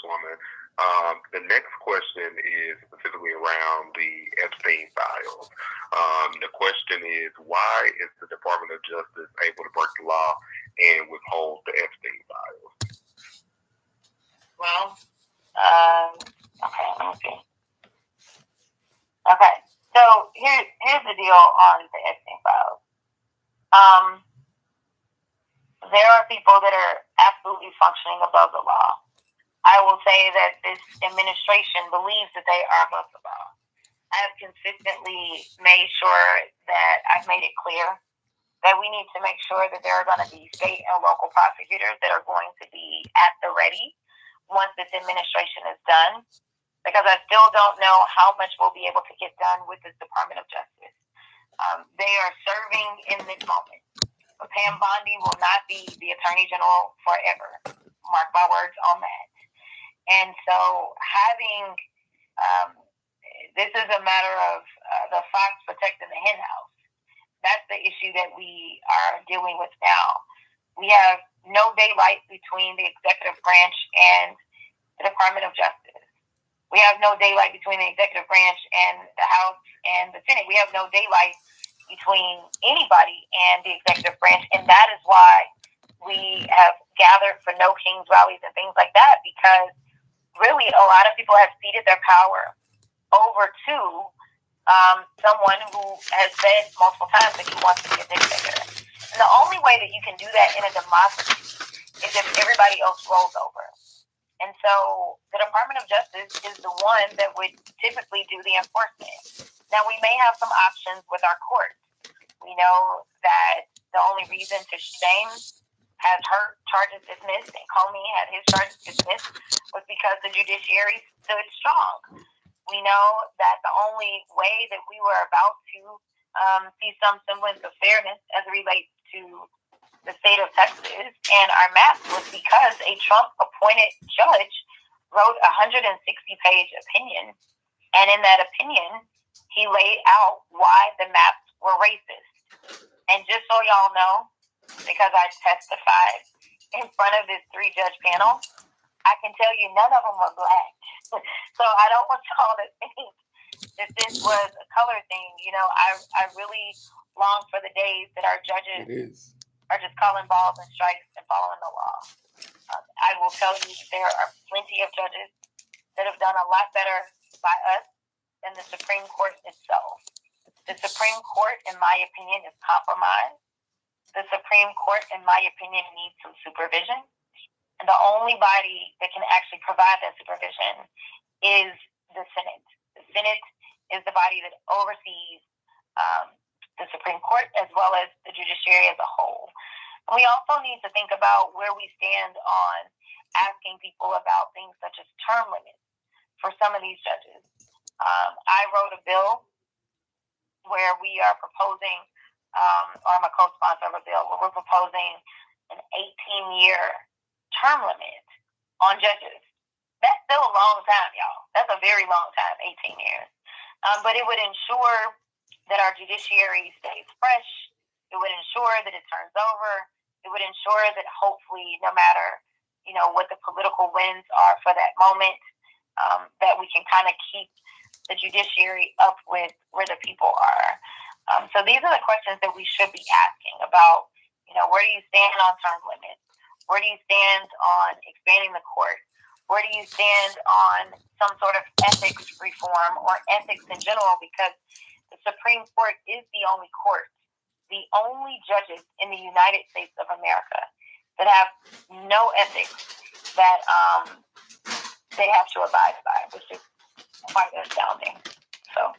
Congresswoman. The next question is specifically around the Epstein files. The question is, why is the Department of Justice able to break the law and withhold the Epstein files? Well, okay, let me see. Okay, so here's the deal on the Epstein files. There are people that are absolutely functioning above the law. I will say that this administration believes that they are above the law. I have consistently made sure that I've made it clear that we need to make sure that there are going to be state and local prosecutors that are going to be at the ready once this administration is done, because I still don't know how much we'll be able to get done with the Department of Justice. They are serving in this moment. Pam Bondi will not be the Attorney General forever. Mark my words on that. And so having, this is a matter of the fox protecting the hen house. That's the issue that we are dealing with now. We have no daylight between the executive branch and the Department of Justice. We have no daylight between the executive branch and the House and the Senate. We have no daylight between anybody and the executive branch, and that is why we have gathered for No Kings rallies and things like that, because really a lot of people have ceded their power over to someone who has said multiple times that he wants to be a dictator. And the only way that you can do that in a democracy is if everybody else rolls over. And so the Department of Justice is the one that would typically do the enforcement. Now, we may have some options with our courts. We know that the only reason to shame has her charges dismissed and Comey had his charges dismissed was because the judiciary stood strong. We know that the only way that we were about to see some semblance of fairness as it relates to the state of Texas and our maps was because a Trump-appointed judge wrote a 160-page opinion, and in that opinion, he laid out why the maps were racist. And just so y'all know, because I testified in front of this 3-judge panel, I can tell you none of them were black. So I don't want y'all to think that this was a color thing. You know, I really long for the days that our judges are just calling balls and strikes and following the law. I will tell you there are plenty of judges that have done a lot better by us than the Supreme Court itself. The Supreme Court, in my opinion, is compromised. The Supreme Court, in my opinion, needs some supervision. And the only body that can actually provide that supervision is the Senate. The Senate is the body that oversees the Supreme Court as well as the judiciary as a whole. And we also need to think about where we stand on asking people about things such as term limits for some of these judges. I wrote a bill where we are proposing, or I'm a co-sponsor of a bill, where we're proposing an 18-year term limit on judges. That's still a long time, y'all. That's a very long time, 18 years. But it would ensure that our judiciary stays fresh. It would ensure that it turns over. It would ensure that hopefully, no matter, you know, what the political winds are for that moment, that we can kind of keep the judiciary up with where the people are. So these are the questions that we should be asking about, you know, where do you stand on term limits? Where do you stand on expanding the court? Where do you stand on some sort of ethics reform or ethics in general? Because the Supreme Court is the only court, the only judges in the United States of America that have no ethics that they have to abide by, which is quite astounding. So,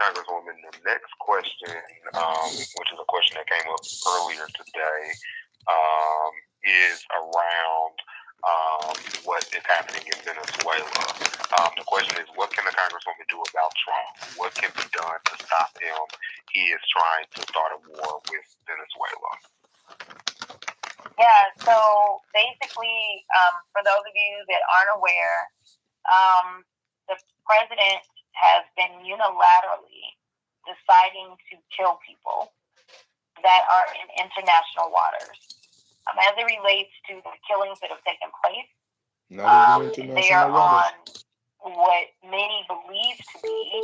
Congresswoman, the next question, which is a question that came up earlier today, is around what is happening in Venezuela. The question is, what can the Congresswoman do about Trump? What can be done to stop him? He is trying to start a war with Venezuela. Yeah, so basically, for those of you that aren't aware, the president has been unilaterally deciding to kill people that are in international waters. As as it relates to the killings that have taken place, they are on what many believe to be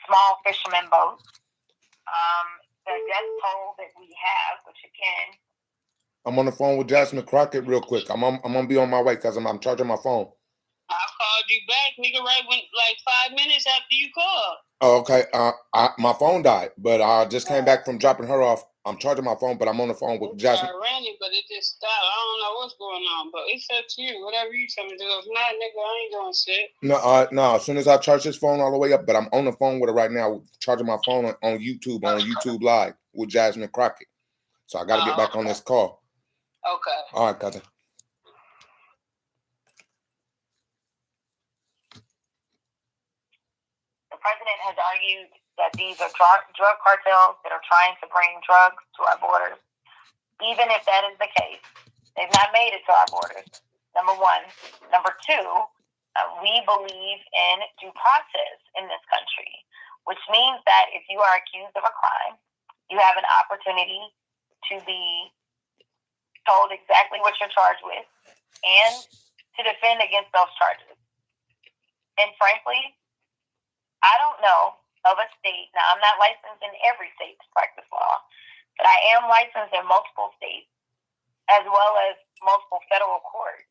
small fishermen boats. The death toll that we have, which again, I'm on the phone with Jasmine Crockett real quick. I'm gonna be on my way because I'm charging my phone. I called you back, nigga, right when like 5 minutes after you called. Oh, okay. My phone died, but I just came back from dropping her off. I'm charging my phone, but I'm on the phone with Jasmine. I ran it, but it just stopped. I don't know what's going on, but it's up to you. Whatever you tell me to do. If not, nigga, I ain't doing shit. No. As soon as I charge this phone all the way up, but I'm on the phone with her right now, charging my phone on YouTube Live with Jasmine Crockett. So I got to get back on this call. Okay. All right, cousin. The president has argued that these are drug cartels that are trying to bring drugs to our borders. Even if that is the case, they've not made it to our borders, number one. Number two, we believe in due process in this country, which means that if you are accused of a crime, you have an opportunity to be told exactly what you're charged with and to defend against those charges. And frankly, I don't know of a state, now I'm not licensed in every state to practice law, but I am licensed in multiple states as well as multiple federal courts.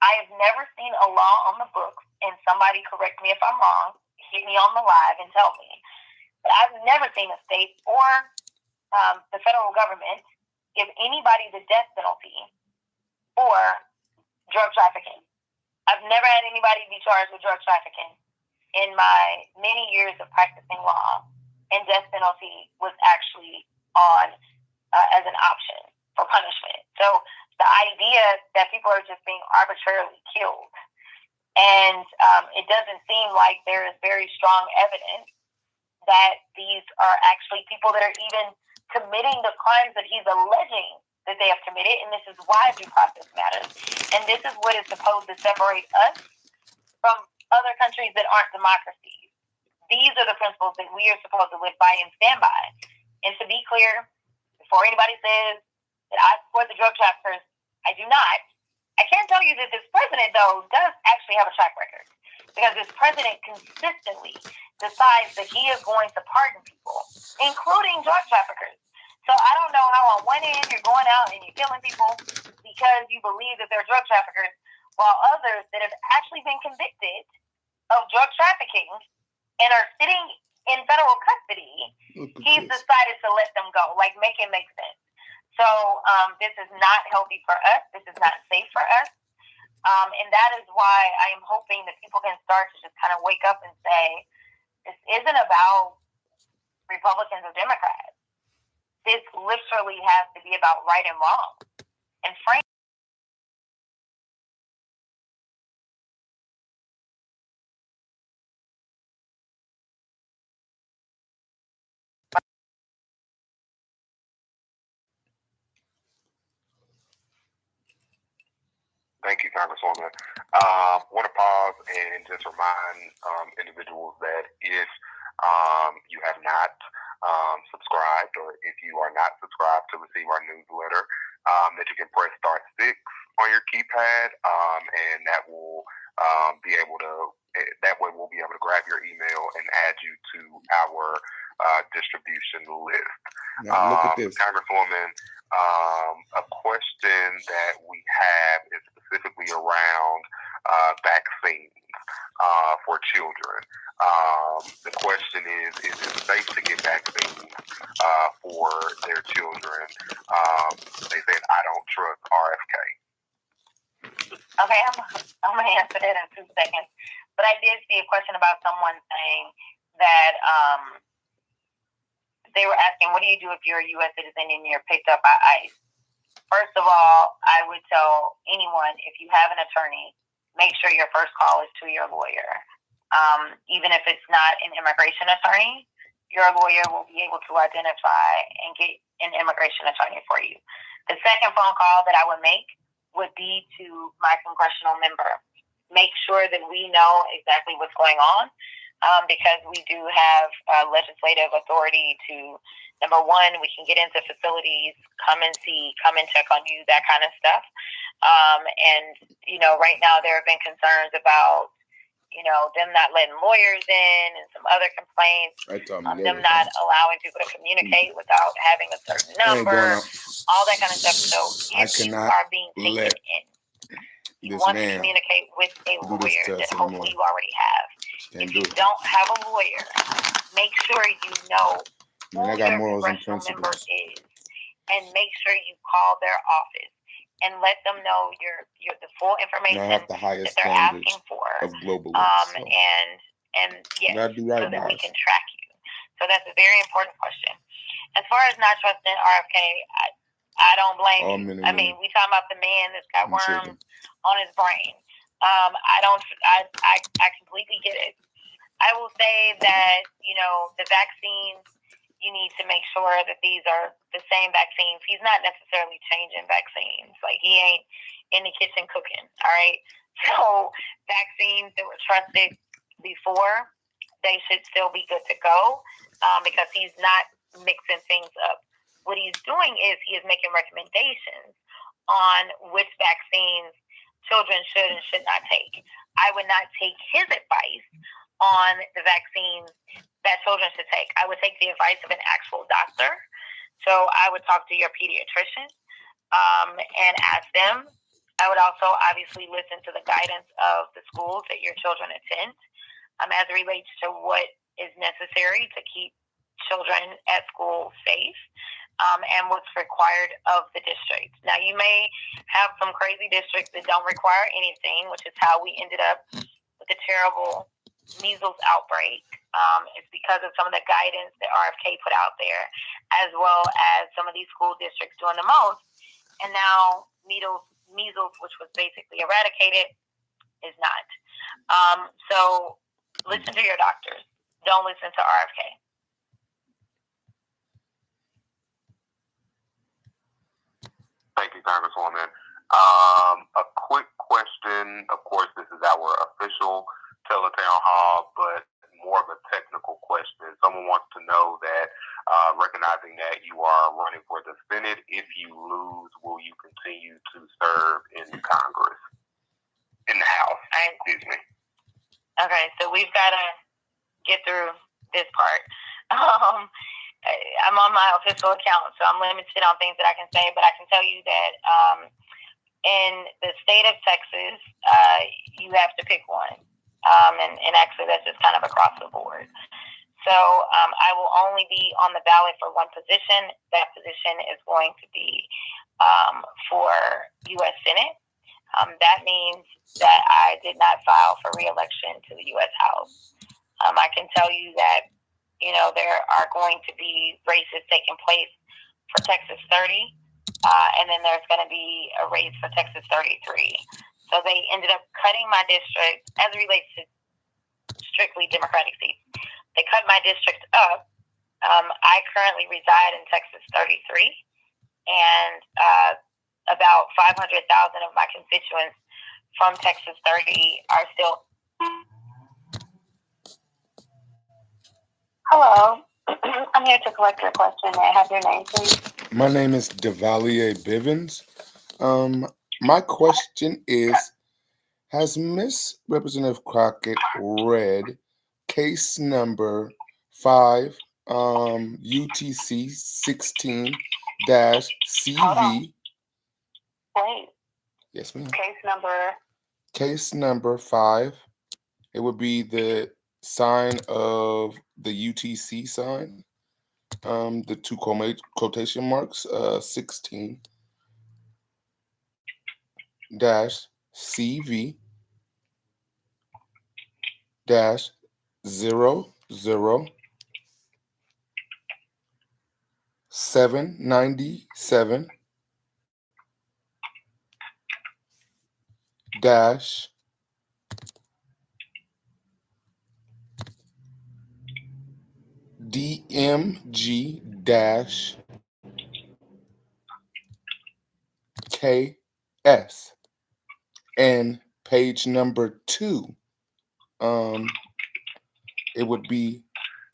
I have never seen a law on the books, and somebody correct me if I'm wrong, hit me on the live and tell me, but I've never seen a state or the federal government give anybody the death penalty for drug trafficking. I've never had anybody be charged with drug trafficking in my many years of practicing law, and death penalty was actually on as an option for punishment. So the idea that people are just being arbitrarily killed, and it doesn't seem like there is very strong evidence that these are actually people that are even committing the crimes that he's alleging that they have committed, and this is why due process matters. And this is what is supposed to separate us from other countries that aren't democracies. These are the principles that we are supposed to live by and stand by. And to be clear, before anybody says that I support the drug traffickers, I do not. I can tell you that this president, though, does actually have a track record, because this president consistently decides that he is going to pardon people, including drug traffickers. So I don't know how on one end you're going out and you're killing people because you believe that they're drug traffickers, while others that have actually been convicted of drug trafficking and are sitting in federal custody, he's decided to let them go. Like, make it make sense. So this is not healthy for us. This is not safe for us. And that is why I am hoping that people can start to just kind of wake up and say, this isn't about Republicans or Democrats. This literally has to be about right and wrong. And frankly, Thank you, Congresswoman. I want to pause and just remind individuals that if you have not subscribed, or if you are not subscribed to receive our newsletter, that you can press *6 on your keypad, and that will be able to. That way, we'll be able to grab your email and add you to our distribution list. Now, look at this, Congresswoman. A question that we have is specifically around vaccines for children. The question is it safe to get vaccines for their children? They said, I don't trust RFK. okay, I'm going to answer that in 2 seconds. But I did see a question about someone saying that they were asking, what do you do if you're a U.S. citizen and you're picked up by ICE? First of all, I would tell anyone, if you have an attorney, make sure your first call is to your lawyer. Even if it's not an immigration attorney, your lawyer will be able to identify and get an immigration attorney for you. The second phone call that I would make would be to my congressional member. Make sure that we know exactly what's going on, because we do have legislative authority to, number one, we can get into facilities, come and check on you, that kind of stuff. And, right now there have been concerns about, them not letting lawyers in and some other complaints, them not allowing people to communicate without having a certain number, all that kind of stuff. So if you are being taken in, you want to communicate with a lawyer that hopefully you already have. If you don't have a lawyer, make sure you know who your congressional member is, and make sure you call their office and let them know the full information that they're asking for of global and yes, so that we can track you. So that's a very important question. As far as not trusting RFK, I don't blame you. I mean, we talking about the man that's got worms on his brain. I completely get it. I will say that, the vaccines, you need to make sure that these are the same vaccines. He's not necessarily changing vaccines. Like, he ain't in the kitchen cooking, all right? So vaccines that were trusted before, they should still be good to go, because he's not mixing things up. What he's doing is he is making recommendations on which vaccines children should and should not take. I would not take his advice on the vaccines that children should take. I would take the advice of an actual doctor. So I would talk to your pediatrician and ask them. I would also obviously listen to the guidance of the schools that your children attend, as it relates to what is necessary to keep children at school safe, and what's required of the district. Now, you may have some crazy districts that don't require anything, which is how we ended up with the terrible measles outbreak. It's because of some of the guidance that RFK put out there, as well as some of these school districts doing the most. And now measles, which was basically eradicated, is not. So listen to your doctors. Don't listen to RFK. Thank you, Congresswoman. A quick question. Of course, this is our official Teletown Hall, but more of a technical question. Someone wants to know that, recognizing that you are running for the Senate, if you lose, will you continue to serve in Congress? In the House, excuse me. Okay, so we've got to get through this part. I'm on my official account, so I'm limited on things that I can say, but I can tell you that in the state of Texas, you have to pick one. And actually, that's just kind of across the board. So I will only be on the ballot for one position. That position is going to be for U.S. Senate. That means that I did not file for re-election to the U.S. House. I can tell you that, there are going to be races taking place for Texas 30, and then there's going to be a race for Texas 33. So they ended up cutting my district as it relates to strictly Democratic seats. They cut my district up. I currently reside in Texas 33, and about 500,000 of my constituents from Texas 30 are still. Hello. I'm here to collect your question. May I have your name, please? My name is Iveyez Bivens. My question is, has Miss Representative Crockett read case number 5, UTC 16-CV? Wait. Yes, ma'am. Case Case number 5. It would be the sign of the UTC sign. The two quotation marks, 16-CV-00797 DMG-KS, and page number 2. it would be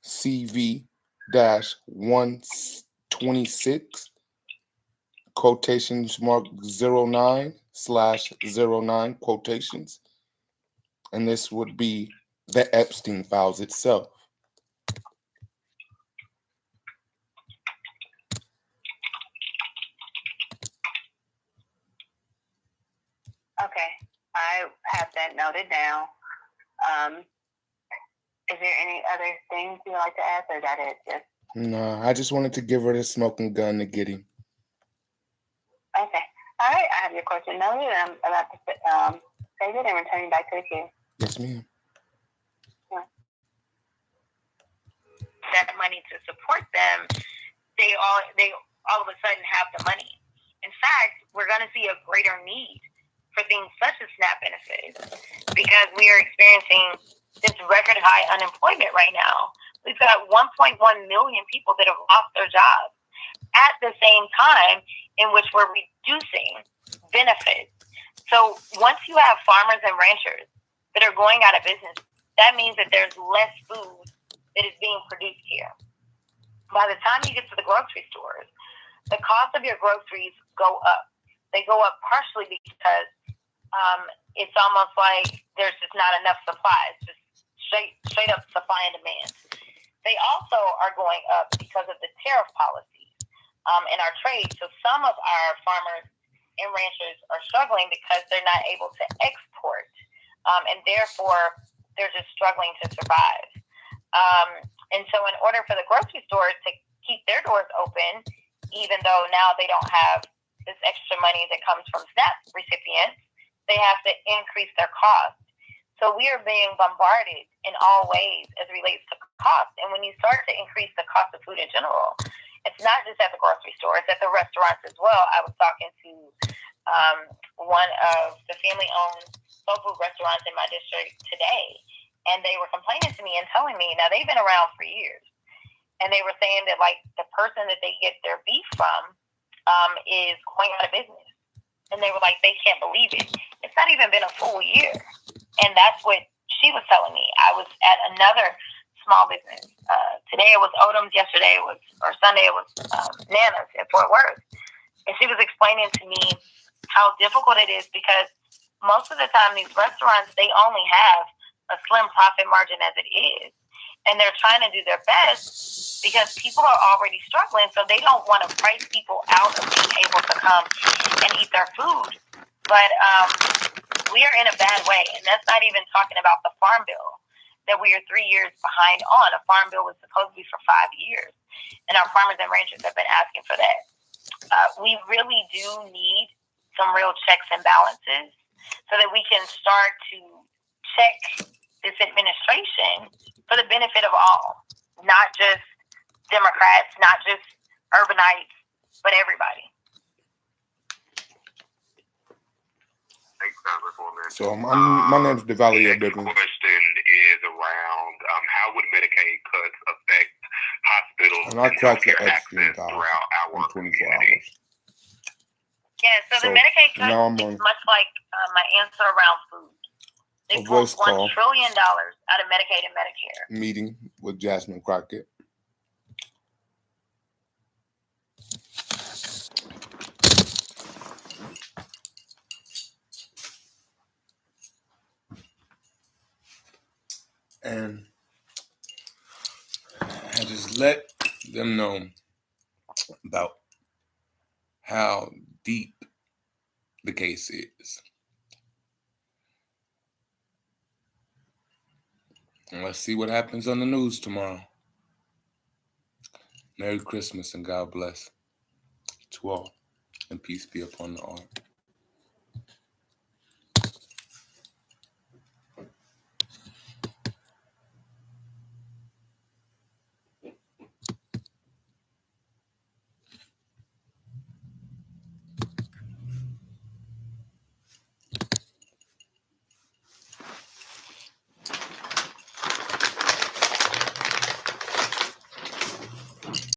CV-126 quotations mark 09/09 quotations. And this would be the Epstein files itself. Okay, I have that noted down. Is there any other things you'd like to add, or is that it? No, I just wanted to give her the smoking gun to get him. Okay. All right, I have your question noted, and I'm about to save it and return it back to the queue. Yes, ma'am. That money to support them, they all of a sudden have the money. In fact, we're going to see a greater need for things such as SNAP benefits because we are experiencing this record high unemployment right now. We've got 1.1 million people that have lost their jobs at the same time in which we're reducing benefits. So once you have farmers and ranchers that are going out of business, that means that there's less food that is being produced here. By the time you get to the grocery stores, the cost of your groceries go up. They go up partially because it's almost like there's just not enough supplies, just straight up supply and demand. They also are going up because of the tariff policies in our trade. So some of our farmers and ranchers are struggling because they're not able to export, and therefore they're just struggling to survive. And so in order for the grocery stores to keep their doors open, even though now they don't have this extra money that comes from SNAP recipients, they have to increase their cost. So we are being bombarded in all ways as it relates to cost. And when you start to increase the cost of food in general, it's not just at the grocery store, it's at the restaurants as well. I was talking to one of the family-owned soul food restaurants in my district today, and they were complaining to me and telling me, now they've been around for years, and they were saying that like the person that they get their beef from is going out of business. And they were like, they can't believe it. It's not even been a full year. And that's what she was telling me. I was at another small business. Today it was Odom's, yesterday it was, or Sunday it was Nana's in Fort Worth. And she was explaining to me how difficult it is because most of the time these restaurants, they only have a slim profit margin as it is. And they're trying to do their best because people are already struggling, so they don't want to price people out of being able to come and eat their food. But we are in a bad way, and that's not even talking about the farm bill that we are 3 years behind on. A farm bill was supposed to be for 5 years, and our farmers and ranchers have been asking for that. We really do need some real checks and balances so that we can start to check this administration for the benefit of all, not just Democrats, not just urbanites, but everybody. Thanks, Congresswoman. So my name's Devali. The next question is around how would Medicaid cuts affect hospitals and I cracked the healthcare Epstein access throughout our in 24 community? hours. Yeah, so the Medicaid cut is much like my answer around food. They pulled $1 trillion out of Medicaid and Medicare. Meeting with Jasmine Crockett. And I just let them know about how deep the case is. And let's see what happens on the news tomorrow. Merry Christmas and God bless to all, and peace be upon the earth.